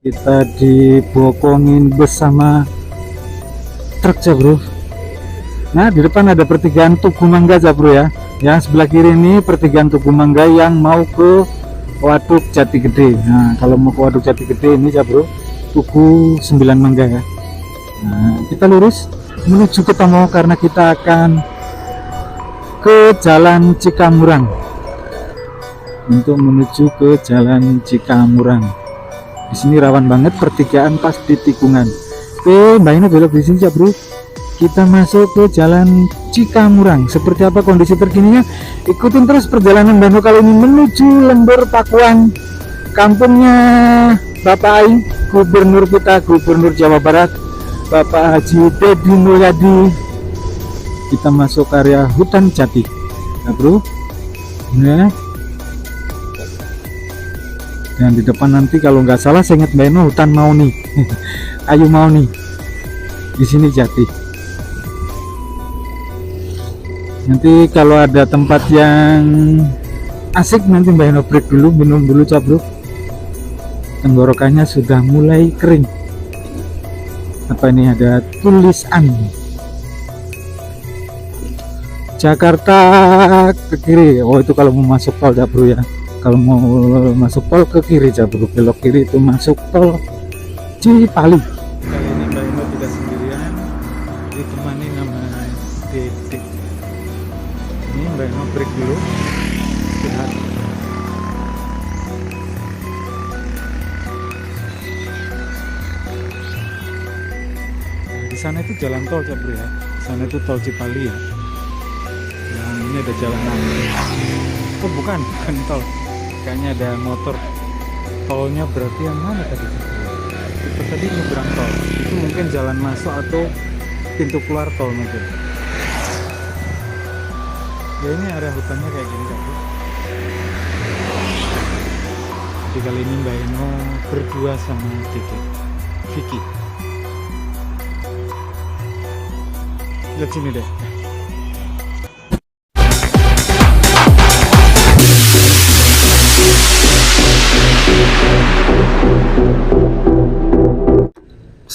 Kita dibokongin bersama truk ya bro. Nah di depan ada pertigaan Tugu Mangga ya bro ya. Yang sebelah kiri ini pertigaan Tugu Mangga yang mau ke Waduk Jati Gede. Nah kalau mau ke Waduk Jati Gede ini ya bro, Tugu 9 Mangga ya. Nah kita lurus menuju ke Tomo karena kita akan ke Jalan Cikamurang. Untuk menuju ke Jalan Cikamurang. Di sini rawan banget pertigaan pas di tikungan. Oke, Mbak Ina belok di sini ya bro. Kita masuk ke Jalan Cikamurang. Seperti apa kondisi terkininya? Ikutin terus perjalanan Mbak Ina kali ini menuju Lembur Pakuan, kampungnya Bapak Aing, Gubernur kita, Gubernur Jawa Barat, Bapak Haji Dedi Mulyadi. Kita masuk area hutan jati, ya bro. Nah. Dan di depan nanti kalau nggak salah saya ingat Mbak Eno hutan Mauni. Ayu Mauni. Di sini jati. Nanti kalau ada tempat yang asik nanti Mbak Eno break dulu, minum dulu bro. Tenggorokannya sudah mulai kering. Apa ini ada tulisan Jakarta ke kiri. Oh itu kalau mau masuk tol ya bro ya. Kalau mau masuk tol ke kiri ya bro, belok kiri itu masuk tol Cipali. Kali ini Mbak Ino tidak sendirian, ditemani nama Dedek. Ini Mbak Ino break dulu, istirahat. Nah, di sana itu jalan tol ya bro ya, di sana itu tol Cipali ya. Yang ini ada jalan lain. Oh bukan tol. Kayaknya ada motor. Tolnya berarti yang mana tadi? Itu tadi nyebrang tol. Itu mungkin jalan masuk atau pintu keluar tol mungkin. Ya ini area hutannya kayak gini kan. Jadi kali ini Mbak Eno berdua sama Dede, Vicky. Lihat sini deh.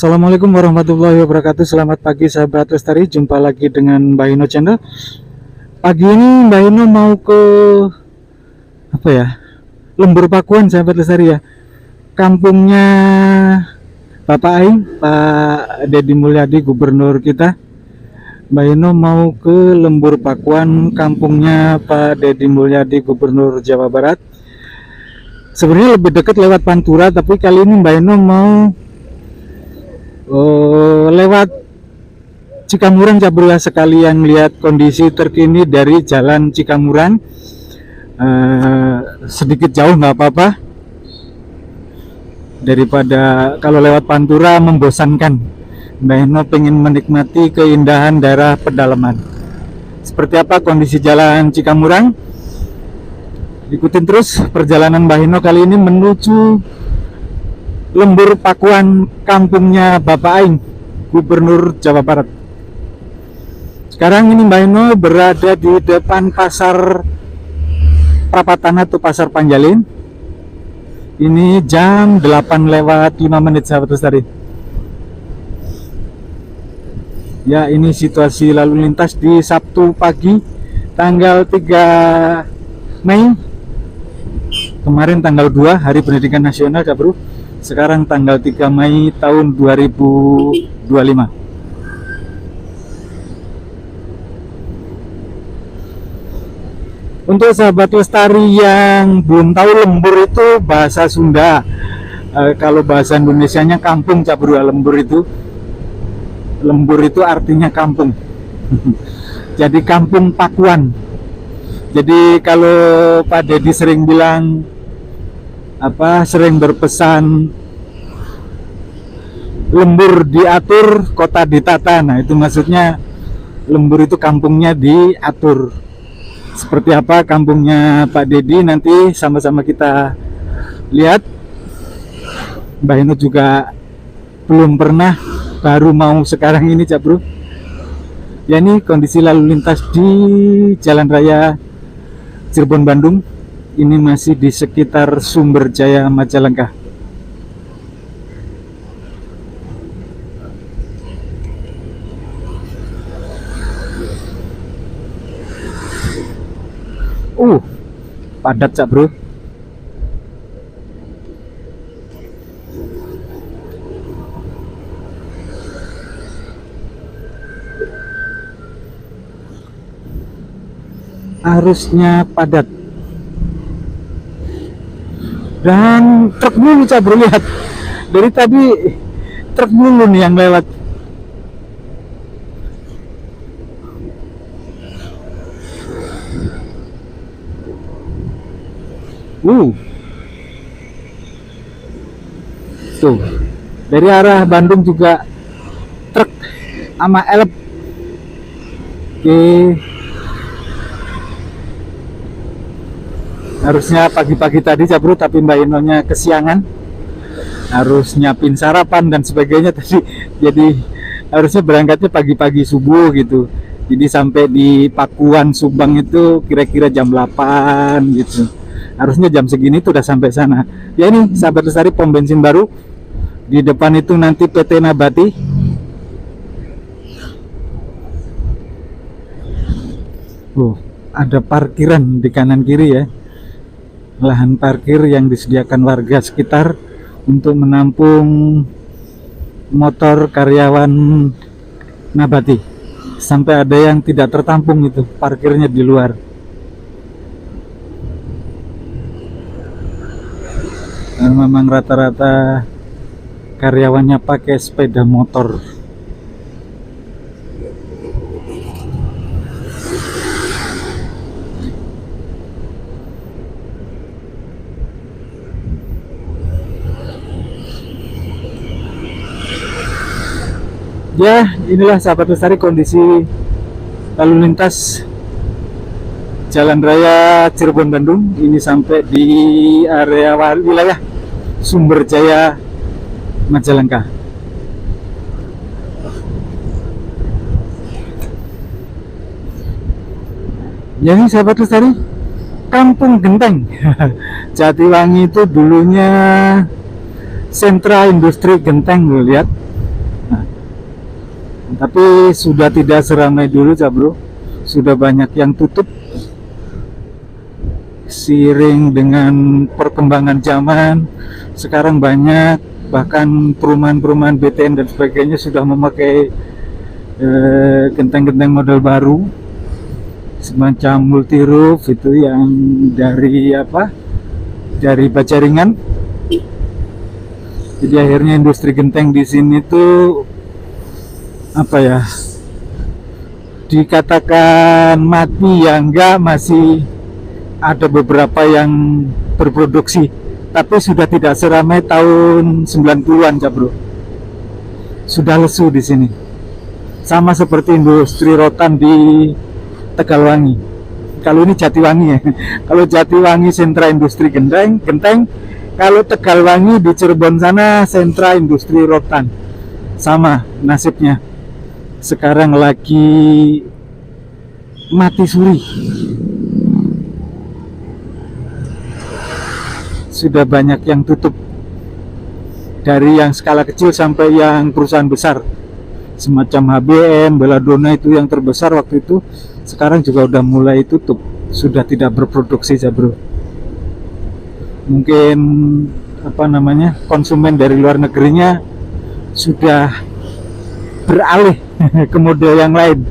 Assalamualaikum warahmatullahi wabarakatuh. Selamat pagi sahabat lestari, jumpa lagi dengan Mbak Ino channel. Pagi ini Mbak Ino mau ke apa ya, Lembur Pakuan sahabat lestari ya, kampungnya Bapak Aing, Pak Dedi Mulyadi, Gubernur kita. Mbak Ino mau ke Lembur Pakuan, kampungnya Pak Dedi Mulyadi, Gubernur Jawa Barat. Sebenarnya lebih dekat lewat Pantura, tapi kali ini Mbak Ino mau lewat Cikamurang ya bro ya, sekalian lihat kondisi terkini dari Jalan Cikamurang. Sedikit jauh nggak apa-apa, daripada kalau lewat Pantura membosankan. Mbak Eno pengen menikmati keindahan daerah pedalaman. Seperti apa kondisi Jalan Cikamurang? Ikutin terus perjalanan Mbak Eno kali ini menuju Lembur Pakuan, kampungnya Bapak Aing, Gubernur Jawa Barat. Sekarang ini Mbak Eno berada di depan pasar Prapatan atau Pasar Panjalin. Ini jam 8:05 sahabat lestari. Ya ini situasi lalu lintas di Sabtu pagi tanggal 3 Mei. Kemarin tanggal 2 Hari Pendidikan Nasional ya bro. Sekarang tanggal 3 Mei tahun 2025. Untuk sahabat lestari yang belum tahu, lembur itu bahasa Sunda. Kalau bahasa Indonesianya kampung ya bro. Lembur itu artinya kampung. Jadi kampung Pakuan. Jadi kalau Pak Dedi sering bilang sering berpesan lembur diatur, kota ditata. Nah itu maksudnya lembur itu kampungnya diatur. Seperti apa kampungnya Pak Dedi nanti sama-sama kita lihat. Mbak Eno juga belum pernah, baru mau sekarang ini ya bro. Ya ini kondisi lalu lintas di Jalan Raya Cirebon Bandung. Ini masih di sekitar Sumberjaya Majalengka. Padat cak bro. Arusnya padat dan truk mulu cak bro, lihat dari tadi truk mulu nih yang lewat. Tuh dari arah Bandung juga truk sama elep. Oke, harusnya pagi-pagi tadi cak bro, tapi Mbak Inonya kesiangan, harus nyiapin sarapan dan sebagainya tadi, jadi harusnya berangkatnya pagi-pagi subuh gitu. Jadi sampai di Pakuan Subang itu kira-kira jam 8 gitu. Harusnya jam segini tuh udah sampai sana. Ya ini sahabat lestari, pom bensin baru. Di depan itu nanti PT Nabati. Ada parkiran di kanan kiri ya. Lahan parkir yang disediakan warga sekitar untuk menampung motor karyawan Nabati. Sampai ada yang tidak tertampung itu parkirnya di luar. Dan memang rata-rata karyawannya pakai sepeda motor. Ya, inilah sahabat lestari kondisi lalu lintas Jalan Raya Cirebon Bandung. Ini sampai di area wilayah Sumberjaya Majalengka. Ya ini sahabat lestari, Kampung Genteng. Jatiwangi itu dulunya sentra industri genteng, lo lihat. Tapi sudah tidak seramai dulu cak bro, sudah banyak yang tutup seiring dengan perkembangan zaman. Sekarang banyak bahkan perumahan-perumahan BTN dan sebagainya sudah memakai genteng-genteng model baru, semacam multi roof itu yang dari dari baja ringan. Jadi akhirnya industri genteng di sini tuh dikatakan mati ya enggak, masih ada beberapa yang berproduksi, tapi sudah tidak seramai tahun 90-an cak bro. Sudah lesu di sini, sama seperti industri rotan di Tegalwangi. Kalau ini Jatiwangi ya. Kalau Jatiwangi sentra industri genteng, kalau Tegalwangi di Cirebon sana sentra industri rotan. Sama nasibnya. Sekarang lagi mati suri. Sudah banyak yang tutup, dari yang skala kecil sampai yang perusahaan besar semacam HBM, Belladonna itu yang terbesar waktu itu, sekarang juga udah mulai tutup, sudah tidak berproduksi ya bro. Mungkin konsumen dari luar negerinya sudah beralih ke model yang lain,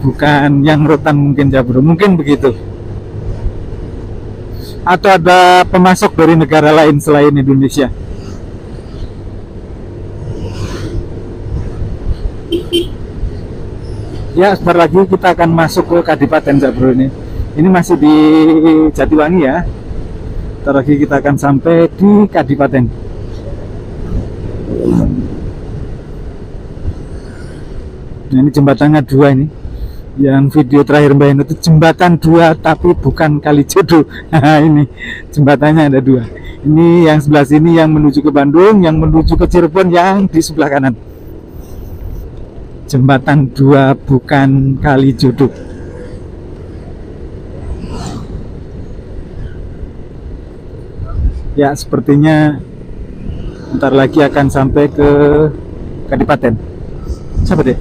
bukan yang rotan mungkin ya bro, mungkin begitu. Atau ada pemasok dari negara lain selain Indonesia. Ya, sebentar lagi kita akan masuk ke Kadipaten ya bro. Ini masih di Jatiwangi ya. Sebentar lagi kita akan sampai di Kadipaten. Nah, ini jembatannya 2 ini. Yang video terakhir Mbak Ino itu jembatan 2 tapi bukan Kalijodo. Nah, ini jembatannya ada 2. Ini yang sebelah sini yang menuju ke Bandung, yang menuju ke Cirebon yang di sebelah kanan. Jembatan 2 bukan Kalijodo. Ya, sepertinya ntar lagi akan sampai ke Kadipaten. Siapa deh?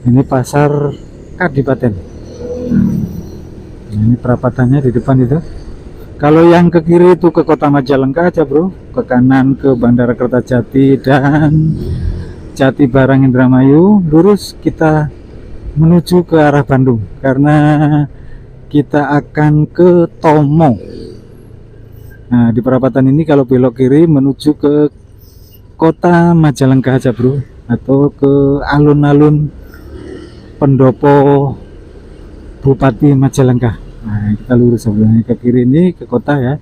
Ini pasar Kadipaten. Ini perapatannya di depan itu. Kalau yang ke kiri itu ke Kota Majalengka aja bro, ke kanan ke Bandara Kertajati dan Jati Barang Indramayu, lurus kita menuju ke arah Bandung karena kita akan ke Tomo. Nah di perapatan ini kalau belok kiri menuju ke Kota Majalengka aja bro, atau ke alun-alun pendopo Bupati Majalengka. Nah kita lurus sebelumnya ke kiri ini ke kota ya,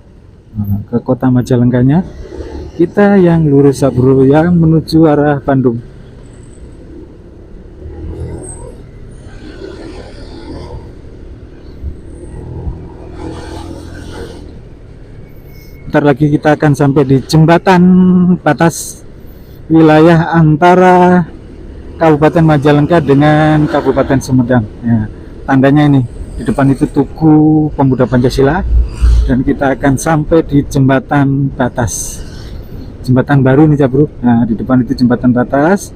ke Kota Majalengkanya. Kita yang lurus bro yang menuju arah Bandung. Ntar lagi kita akan sampai di jembatan batas wilayah antara Kabupaten Majalengka dengan Kabupaten Sumedang ya, tandanya ini di depan itu Tugu Pemuda Pancasila, dan kita akan sampai di jembatan batas, jembatan baru nih ya bro. Nah di depan itu jembatan batas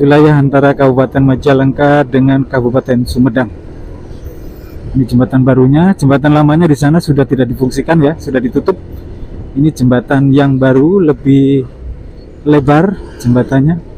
wilayah antara Kabupaten Majalengka dengan Kabupaten Sumedang. Ini jembatan barunya. Jembatan lamanya di sana sudah tidak difungsikan ya, sudah ditutup. Ini jembatan yang baru, lebih lebar jembatannya.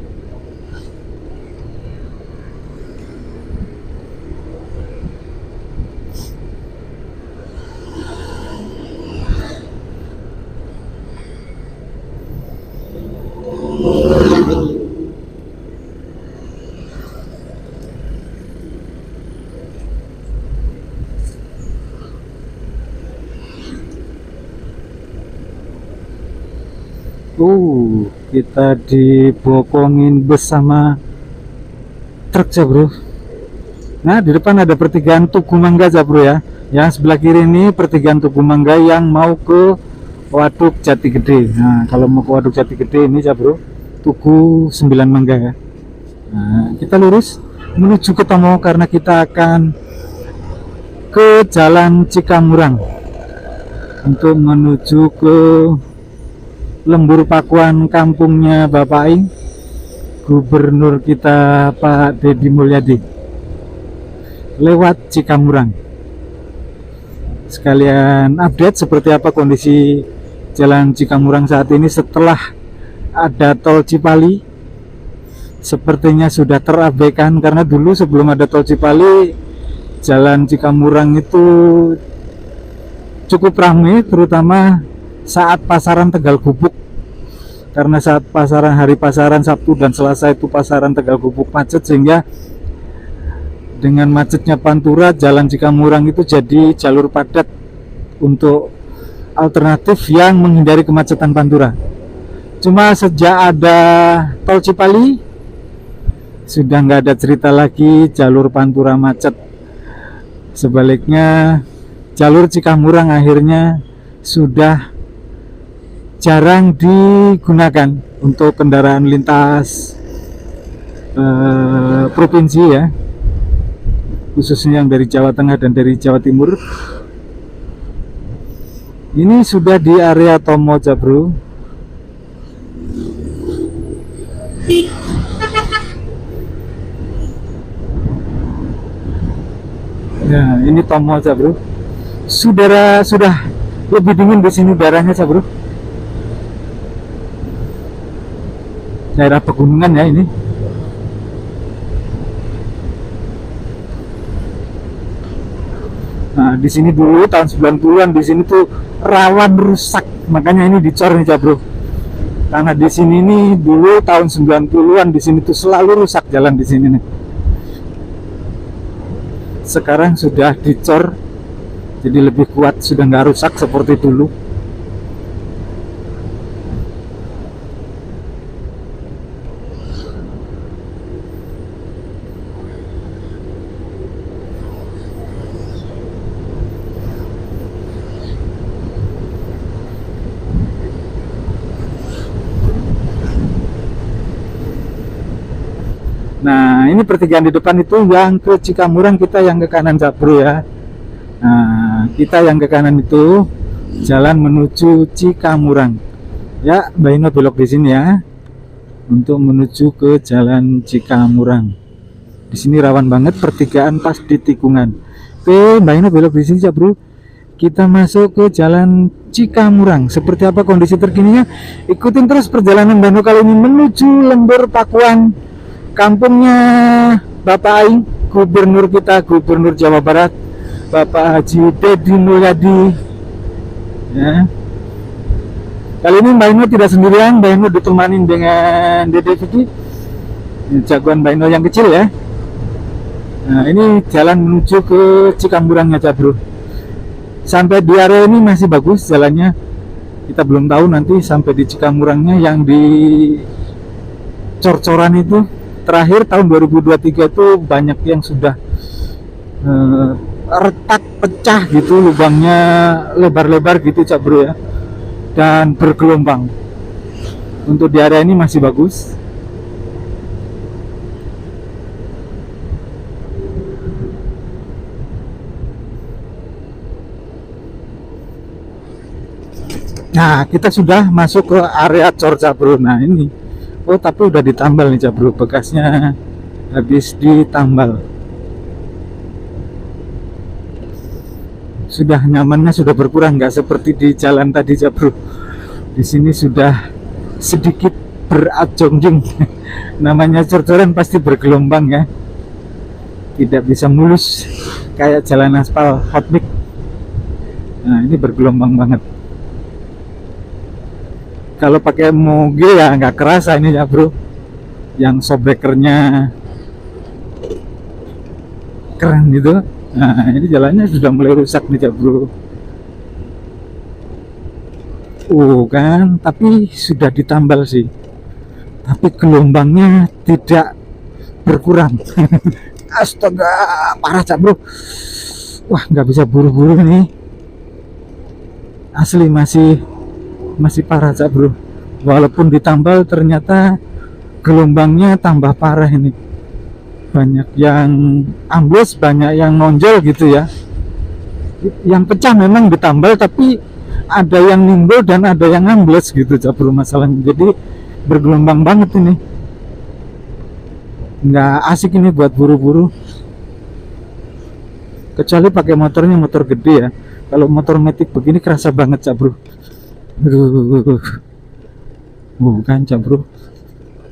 Kita dibokongin bersama truk ya bro. Nah di depan ada pertigaan Tugu Mangga ya bro ya. Yang sebelah kiri ini pertigaan Tugu Mangga yang mau ke Waduk Jati Gede. Nah kalau mau ke Waduk Jati Gede ini ya bro, Tugu 9 Mangga ya. Nah kita lurus menuju ke Tomo karena kita akan ke Jalan Cikamurang untuk menuju ke Lembur Pakuan, kampungnya Bapak Aing, Gubernur kita Pak Deddy Mulyadi, lewat Cikamurang. Sekalian update seperti apa kondisi Jalan Cikamurang saat ini setelah ada tol Cipali. Sepertinya sudah terabaikan karena dulu sebelum ada tol Cipali, Jalan Cikamurang itu cukup ramai, terutama saat pasaran Tegal Gubuk, karena saat pasaran hari pasaran Sabtu dan Selasa itu pasaran Tegal Gubuk macet, sehingga dengan macetnya Pantura Jalan Cikamurang itu jadi jalur padat untuk alternatif yang menghindari kemacetan Pantura. Cuma sejak ada tol Cipali sudah nggak ada cerita lagi jalur Pantura macet. Sebaliknya jalur Cikamurang akhirnya sudah jarang digunakan untuk kendaraan lintas provinsi ya, khususnya yang dari Jawa Tengah dan dari Jawa Timur. Ini sudah di area Tomo bro. Nah ini Tomo bro. Sudah lebih dingin di sini daerahnya bro. Daerah pegunungan ya ini. Nah, di sini dulu tahun 90-an di sini tuh rawan rusak. Makanya ini dicor nih, Bro. Karena di sini nih dulu tahun 90-an di sini tuh selalu rusak jalan di sini nih. Sekarang sudah dicor jadi lebih kuat, sudah nggak rusak seperti dulu. Nah ini pertigaan di depan itu yang ke Cikamurang, kita yang ke kanan bro ya. Nah kita yang ke kanan itu jalan menuju Cikamurang ya. Mbak Ino belok di sini ya untuk menuju ke Jalan Cikamurang. Di sini rawan banget pertigaan pas di tikungan. Oke, Mbak Ina belok di sini ya bro. Kita masuk ke Jalan Cikamurang. Seperti apa kondisi terkininya? Ikutin terus perjalanan Mbak Ina kali ini menuju Lembur Pakuan, kampungnya Bapak Aing, Gubernur kita, Gubernur Jawa Barat, Bapak Haji Dedi Mulyadi. Ya. Kali ini Mbak Ino tidak sendirian, Mbak Ino ditemani dengan Dede Vicky, jagoan Mbak Ino yang kecil ya. Nah, ini jalan menuju ke Cikamurangnya ya bro. Sampai di area ini masih bagus jalannya. Kita belum tahu nanti sampai di Cikamurangnya yang di cor-coran itu terakhir tahun 2023 itu banyak yang sudah retak pecah gitu, lubangnya lebar-lebar gitu cak bro ya, dan bergelombang. Untuk di area ini masih bagus. Nah, kita sudah masuk ke area cor cak bro. Nah ini, oh tapi udah ditambal nih cak bro, bekasnya habis ditambal. Sudah nyamannya sudah berkurang, nggak seperti di jalan tadi cak bro. Di sini sudah sedikit beratjongjing. Namanya cor-coran pasti bergelombang ya, tidak bisa mulus kayak jalan aspal hot mix. Nah ini bergelombang banget. Kalau pakai moge ya nggak kerasa ini ya bro, yang shockbreakernya keren gitu. Nah ini jalannya sudah mulai rusak nih ya bro. Kan tapi sudah ditambal sih, tapi gelombangnya tidak berkurang. Astaga, parah cak bro. Wah nggak bisa buru-buru nih, asli masih parah cak bro. Walaupun ditambal ternyata gelombangnya tambah parah ini. Banyak yang ambles, banyak yang nonjol gitu ya. Yang pecah memang ditambal, tapi ada yang nimbul dan ada yang ambles gitu cak bro masalahnya. Jadi bergelombang banget ini, nggak asik ini buat buru-buru, kecuali pakai motornya motor gede ya. Kalau motor metik begini kerasa banget cak bro. Aduh, bukan cak bro,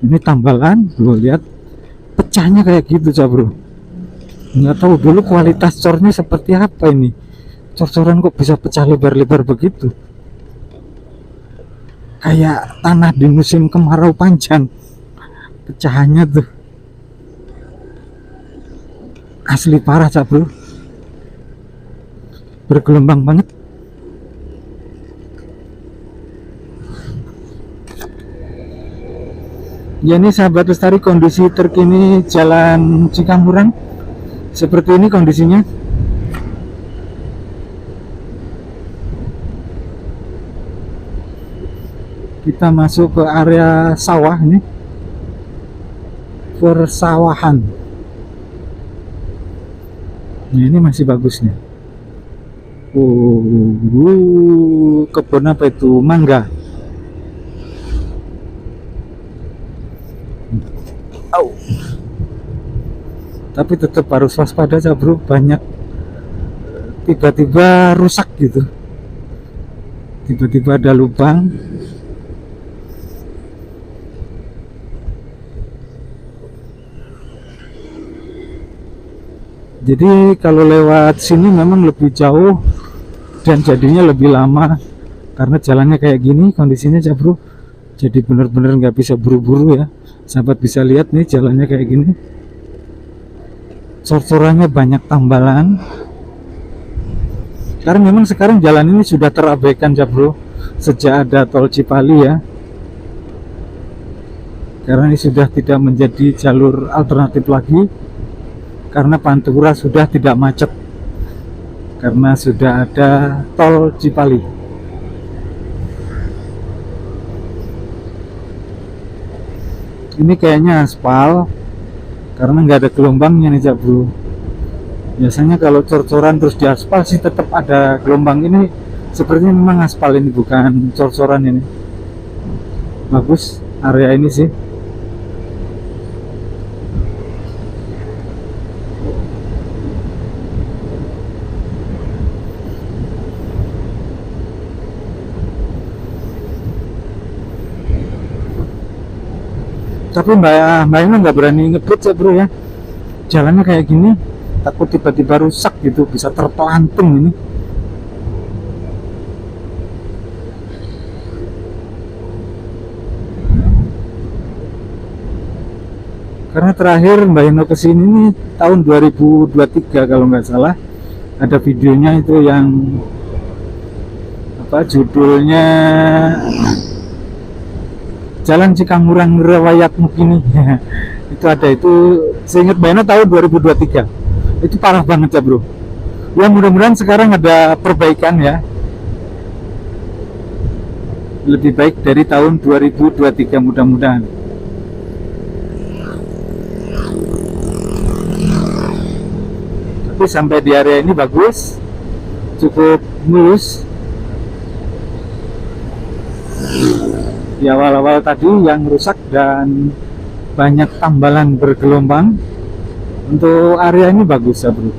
ini tambalan. Lo lihat pecahnya kayak gitu cak bro. Nggak tahu dulu kualitas cornya seperti apa ini. Cor-coran kok bisa pecah lebar-lebar begitu, kayak tanah di musim kemarau panjang pecahannya tuh. Asli parah cak bro, bergelombang banget. Ya ini sahabat lestari, kondisi terkini Jalan Cikamurang seperti ini kondisinya. Kita masuk ke area sawah ini, persawahan. Nah, ini masih bagus nih. Kebun apa itu? Mangga. Tapi tetap harus waspada ya bro, banyak tiba-tiba rusak gitu, tiba-tiba ada lubang. Jadi kalau lewat sini memang lebih jauh dan jadinya lebih lama karena jalannya kayak gini kondisinya ya bro. Jadi bener-bener nggak bisa buru-buru ya. Sahabat bisa lihat nih jalannya kayak gini, cor-corannya banyak tambalan. Karena memang sekarang jalan ini sudah terabaikan ya bro, sejak ada tol Cipali ya. Karena ini sudah tidak menjadi jalur alternatif lagi, karena Pantura sudah tidak macet karena sudah ada tol Cipali. Ini kayaknya aspal karena nggak ada gelombangnya nih cak bro. Biasanya kalau cor-coran terus di aspal sih tetap ada gelombang. Ini sepertinya memang aspal, ini bukan cor-coran. Ini bagus area ini sih. Tapi mbak ini nggak berani ngebut ya bro ya, jalannya kayak gini takut tiba-tiba rusak gitu, bisa terpelanting ini. Karena terakhir Mbak Ino kesini nih tahun 2023 kalau nggak salah, ada videonya itu yang apa judulnya, Jalan Cikamurang Rewayat Mukini. Itu ada, itu seingat Mbak Ino tahun 2023. Itu parah banget ya bro. Ya mudah-mudahan sekarang ada perbaikan ya, lebih baik dari tahun 2023 mudah-mudahan. Tapi sampai di area ini bagus, cukup mulus. Di awal-awal tadi yang rusak dan banyak tambalan bergelombang, untuk area ini bagus ya bro.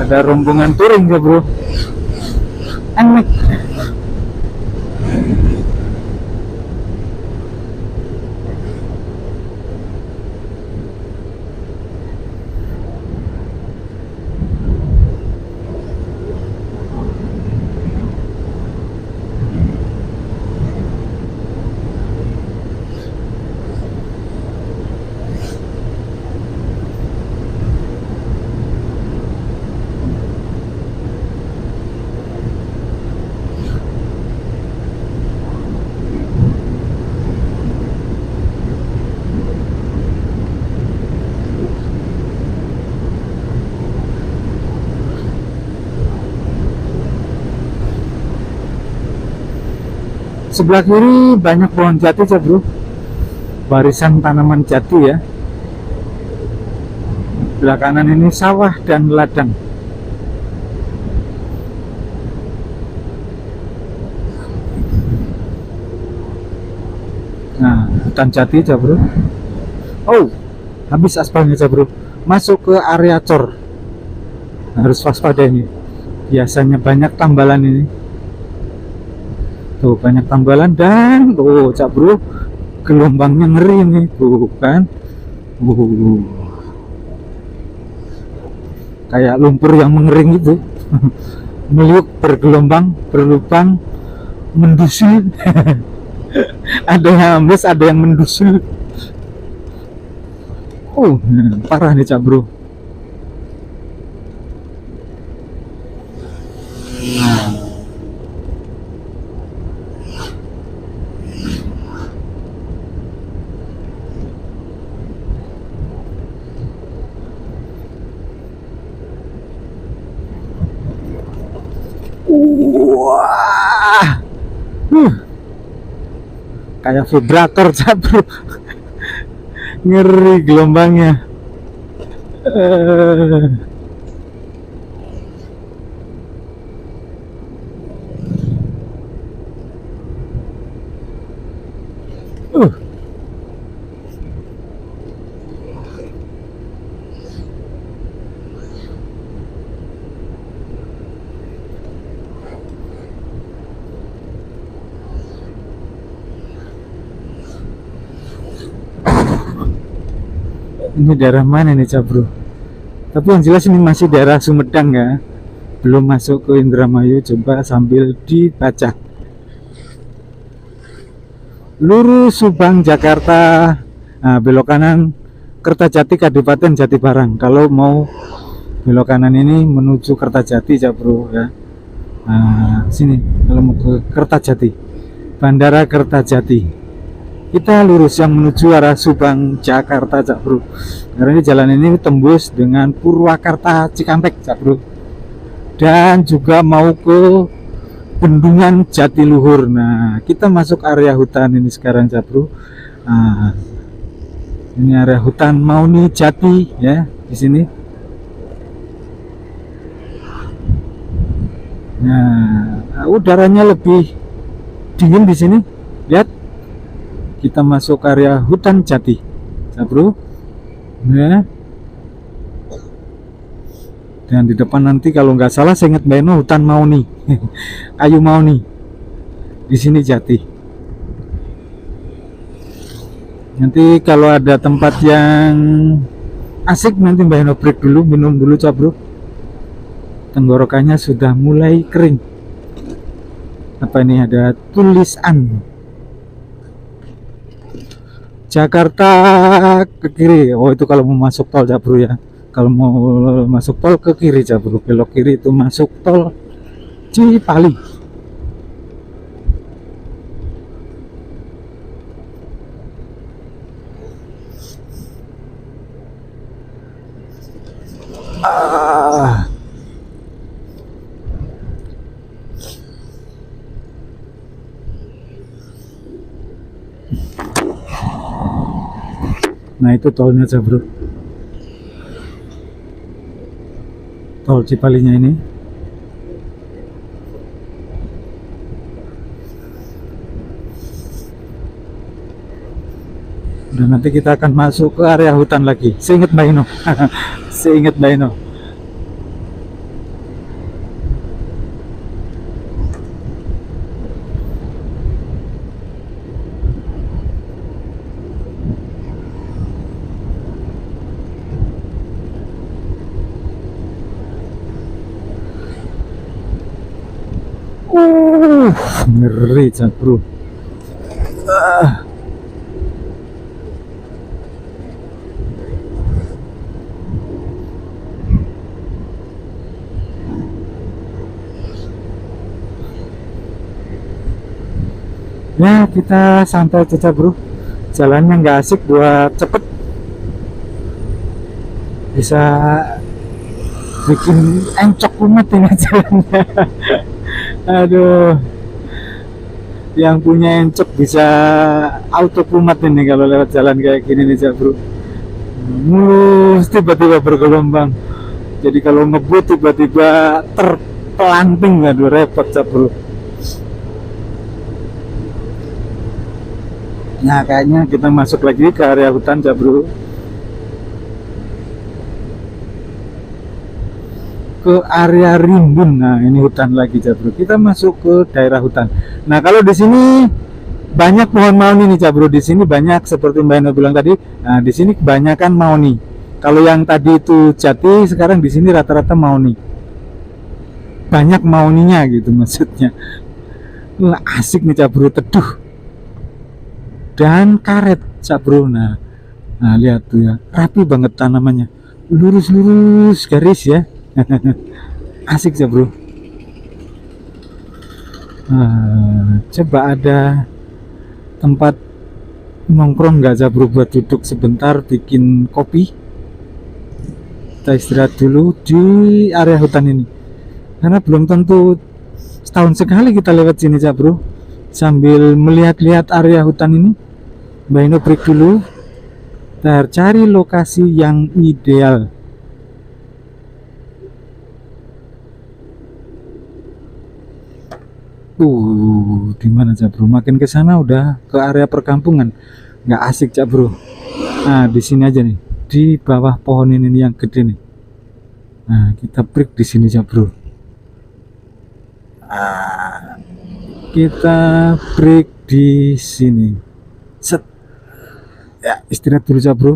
Ada rombongan touring ya bro, enak. Sebelah kiri banyak pohon jati ya bro, barisan tanaman jati ya. Sebelah kanan ini sawah dan ladang. Nah, hutan jati ya bro. Oh, habis aspalnya ya bro, masuk ke area cor. Harus waspada ini, biasanya banyak tambalan ini. Tuh banyak tambalan dan tuh cak bro, gelombangnya ngeri nih tuh kan. Kayak lumpur yang mengering itu. Meliuk, bergelombang, berlubang, mendusul. Ada yang ambles, ada yang mendusul. Oh parah nih cak bro. Wah, kayak vibrator cak bro. Ngeri gelombangnya. Uh. Ini daerah mana nih cak bro? Tapi yang jelas ini masih daerah Sumedang ya, belum masuk ke Indramayu. Coba sambil dibaca. Lurus Subang Jakarta, nah, belok kanan Kertajati Kabupaten Jatibarang. Kalau mau belok kanan ini menuju Kertajati cak bro ya. Nah, sini kalau mau ke Kertajati, Bandara Kertajati. kita lurus yang menuju arah Subang Jakarta Cak Bro. Karena ini jalan ini tembus dengan Purwakarta Cikampek Cak Bro, dan juga mau ke Bendungan Jatiluhur. Nah, kita masuk area hutan ini sekarang Cak Bro. Nah, ini area hutan Mauni Jati ya di sini. Nah, udaranya lebih dingin di sini. Lihat, kita masuk area hutan Jati, Cak Bro. Nah, dan di depan nanti kalau nggak salah saya ingat Mbak Eno hutan Mauni, kayu Mauni. Di sini Jati. Nanti kalau ada tempat yang asik nanti Mbak Eno break dulu, minum dulu Cak Bro. Tenggorokannya sudah mulai kering. Apa ini, ada tulisan Jakarta ke kiri. Oh, itu kalau mau masuk tol Cak Bro ya. Kalau mau masuk tol ke kiri Cak Bro, belok kiri itu masuk tol Cipali. Ah. Nah, itu tolnya Cak Bro, tol Cipalinya ini. Dan nanti kita akan masuk ke area hutan lagi. Seingat Mbak Ino. Seingat Mbak Ino. Ngeri Cak Bro. Ya, kita santai Cak Bro. Jalannya nggak asik buat cepet, bisa bikin encok kumat ini jalannya. Aduh, yang punya encok bisa auto kumat ini kalau lewat jalan kayak gini nih Cak Bro. Mulus tiba-tiba bergelombang. Jadi kalau ngebut tiba-tiba terpelanting, aduh repot Cak Bro. Nah, kayaknya kita masuk lagi ke area hutan Cak Bro. Ke area rimbun. Nah, ini hutan lagi Cak Bro. Kita masuk ke daerah hutan. Nah, kalau di sini banyak pohon mauni nih Cak Bro. Di sini banyak seperti Mbak Eno bilang tadi. Nah, di sini kebanyakan mauni. Kalau yang tadi itu jati, sekarang di sini rata-rata mauni. Banyak mauninya gitu maksudnya. Wah, asik nih Cak Bro, teduh. Dan karet Cak Bro. Nah, lihat tuh ya, rapi banget tanamannya, lurus-lurus garis ya. Asik Cak Bro. Coba ada tempat nongkrong nggak Cak Bro buat duduk sebentar bikin kopi? Kita istirahat dulu di area hutan ini, karena belum tentu setahun sekali kita lewat sini Cak Bro. Sambil melihat-lihat area hutan ini, Mbak Ino break dulu, cari lokasi yang ideal. Di mana Cak Bro? Makin ke sana udah ke area perkampungan, nggak asik Cak Bro. Nah, di sini aja nih, di bawah pohon ini yang gede nih. Nah, kita break di sini Cak Bro. Kita break di sini. Set. Ya, istirahat dulu Cak Bro.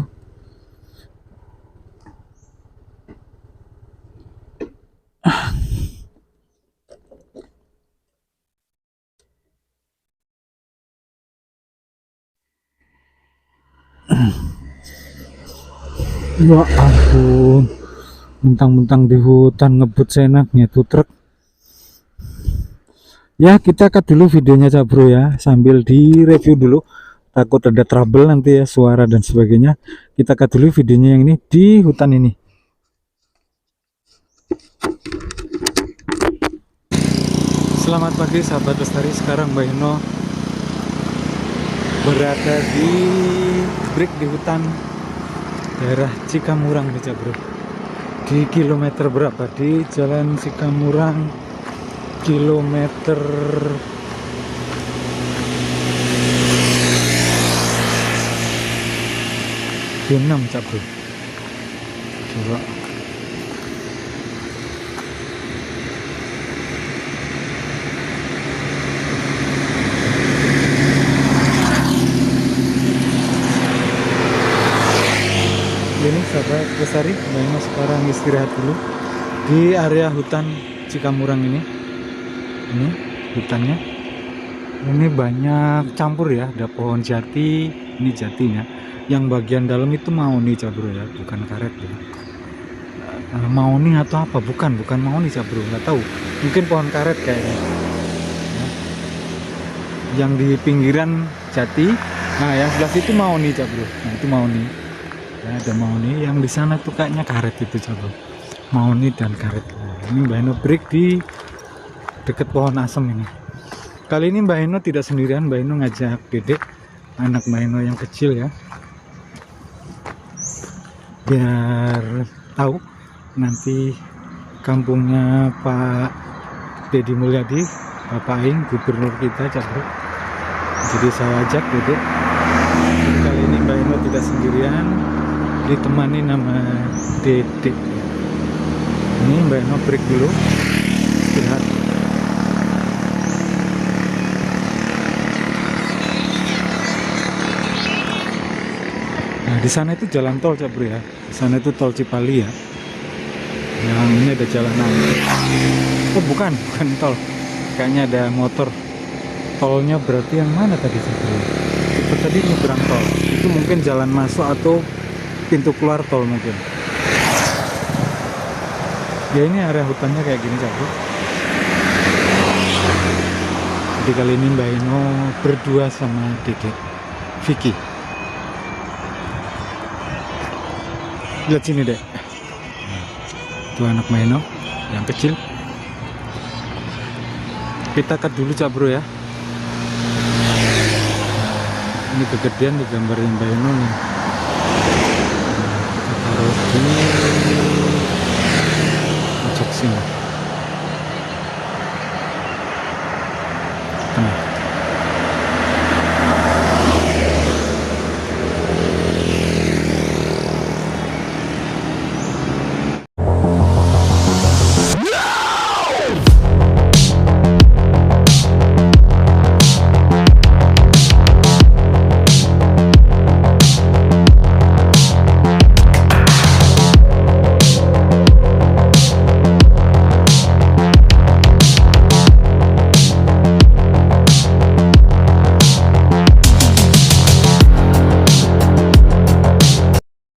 Ya ampun, mentang-mentang di hutan ngebut seenaknya tuh truk. Ya, kita cut dulu videonya Cak Bro ya, sambil di review dulu takut ada trouble nanti ya, suara dan sebagainya. Kita cut dulu videonya yang ini di hutan ini. Selamat pagi sahabat lestari. Sekarang Mbak Eno berada di break di hutan daerah Cikamurang nih Cak Bro. Di kilometer berapa? Di jalan Cikamurang kilometer 6 Cak Bro. Coba ini sahabat lestari, Mbak Eno sekarang istirahat dulu di area hutan Cikamurang ini hutannya ini banyak campur ya, ada pohon jati, ini jatinya, yang bagian dalam itu mahoni Cak Bro ya, bukan karet ya. Mahoni atau apa, bukan mahoni Cak Bro, nggak tahu, mungkin pohon karet kayaknya ya. Yang di pinggiran jati, nah yang sebelah situ mahoni Cak Bro, nah itu mahoni ya, ada mahoni, yang di sana tuh kayaknya karet itu Cak Bro, mahoni dan karet. Ini Mbak Eno break di dekat pohon asem ini. Kali ini Mbak Eno tidak sendirian, Mbak Eno ngajak Dedek, anak Mbak Eno yang kecil ya, biar tahu nanti kampungnya Pak Deddy Mulyadi, Bapak Aing, gubernur kita Cak Bro. Jadi saya ajak Dedek. Kali ini Mbak Eno tidak sendirian, ditemani nama Dedek. Ini Mbak Eno break dulu, istirahat. Nah di sana itu jalan tol Cak Bro ya, di sana itu tol Cipali ya. Yang ini ada jalan naik. Oh bukan tol, kayaknya ada motor. Tolnya berarti yang mana tadi Cak Bro? Itu tadi nyebrang tol, itu mungkin jalan masuk atau pintu keluar tol mungkin. Ya ini area hutannya kayak gini Cak Bro. Jadi kali ini Mbak Eno berdua sama Dedek Vicky. Lihat sini deh, itu anak Mbak Eno yang kecil. Kita cut dulu Cak Bro ya. Ini kegedean di gambarnya Mbak Eno nih. Kita taruh di pojok sini.